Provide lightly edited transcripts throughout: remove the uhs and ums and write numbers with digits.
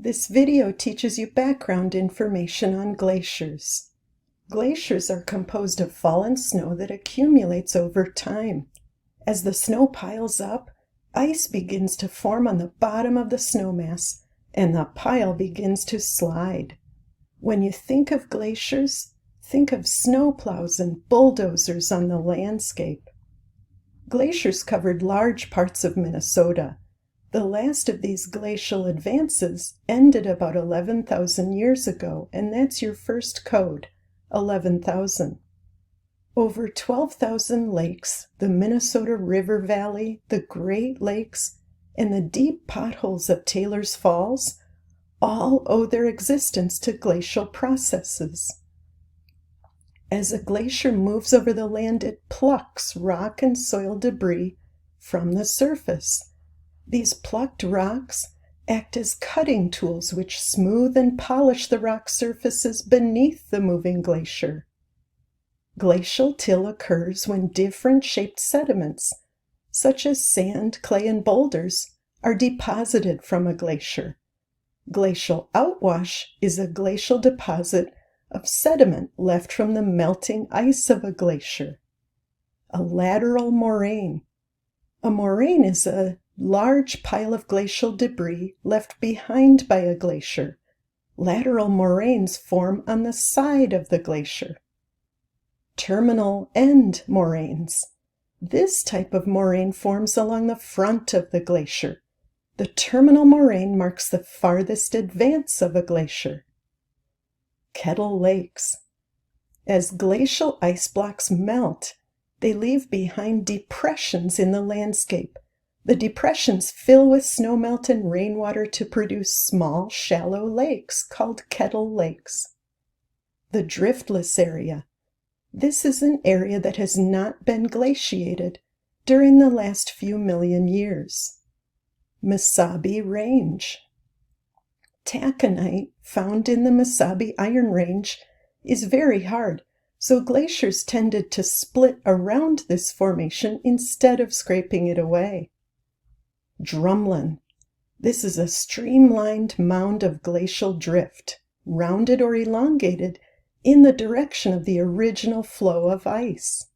This video teaches you background information on glaciers. Glaciers are composed of fallen snow that accumulates over time. As the snow piles up, ice begins to form on the bottom of the snowmass, and the pile begins to slide. When you think of glaciers, think of snowplows and bulldozers on the landscape. Glaciers covered large parts of Minnesota. The last of these glacial advances ended about 11,000 years ago, and that's your first code, 11,000. Over 12,000 lakes, the Minnesota River Valley, the Great Lakes, and the deep potholes of Taylor's Falls all owe their existence to glacial processes. As a glacier moves over the land, it plucks rock and soil debris from the surface. These plucked rocks act as cutting tools which smooth and polish the rock surfaces beneath the moving glacier. Glacial till occurs when different shaped sediments, such as sand, clay, and boulders, are deposited from a glacier. Glacial outwash is a glacial deposit of sediment left from the melting ice of a glacier. A lateral moraine. A moraine is a large pile of glacial debris left behind by a glacier. Lateral moraines form on the side of the glacier. Terminal end moraines. This type of moraine forms along the front of the glacier. The terminal moraine marks the farthest advance of a glacier. Kettle lakes. As glacial ice blocks melt, they leave behind depressions in the landscape. The depressions fill with snowmelt and rainwater to produce small, shallow lakes called kettle lakes. The driftless area. This is an area that has not been glaciated during the last few million years. Mesabi Range. Taconite, found in the Mesabi Iron Range, is very hard, so glaciers tended to split around this formation instead of scraping it away. Drumlin. This is a streamlined mound of glacial drift, rounded or elongated, in the direction of the original flow of ice.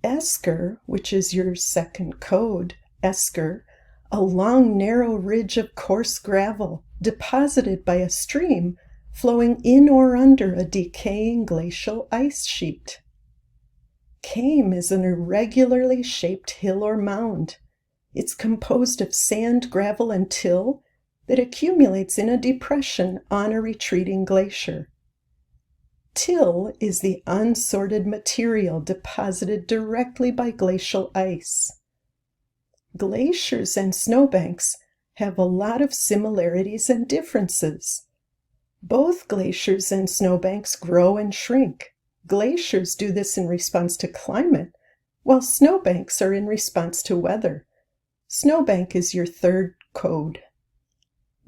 Esker, which is your second code, esker, a long narrow ridge of coarse gravel deposited by a stream flowing in or under a decaying glacial ice sheet. Kame is an irregularly shaped hill or mound. It's composed of sand, gravel, and till that accumulates in a depression on a retreating glacier. Till is the unsorted material deposited directly by glacial ice. Glaciers and snowbanks have a lot of similarities and differences. Both glaciers and snowbanks grow and shrink. Glaciers do this in response to climate, while snowbanks are in response to weather. Snowbank is your third code.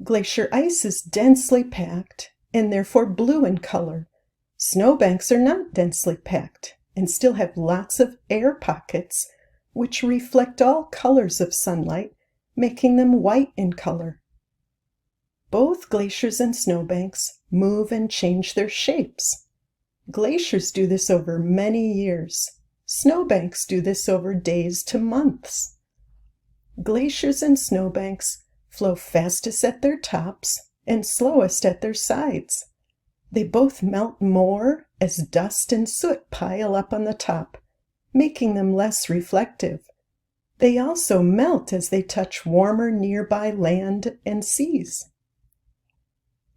Glacier ice is densely packed and therefore blue in color. Snowbanks are not densely packed and still have lots of air pockets which reflect all colors of sunlight, making them white in color. Both glaciers and snowbanks move and change their shapes. Glaciers do this over many years. Snowbanks do this over days to months. Glaciers and snowbanks flow fastest at their tops and slowest at their sides. They both melt more as dust and soot pile up on the top, making them less reflective. They also melt as they touch warmer nearby land and seas.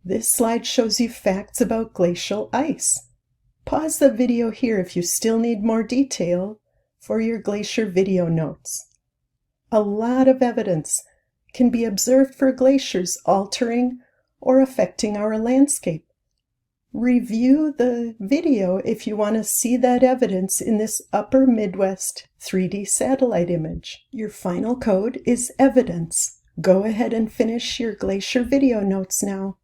This slide shows you facts about glacial ice. Pause the video here if you still need more detail for your glacier video notes. A lot of evidence can be observed for glaciers altering or affecting our landscape. Review the video if you want to see that evidence in this Upper Midwest 3D satellite image. Your final code is evidence. Go ahead and finish your glacier video notes now.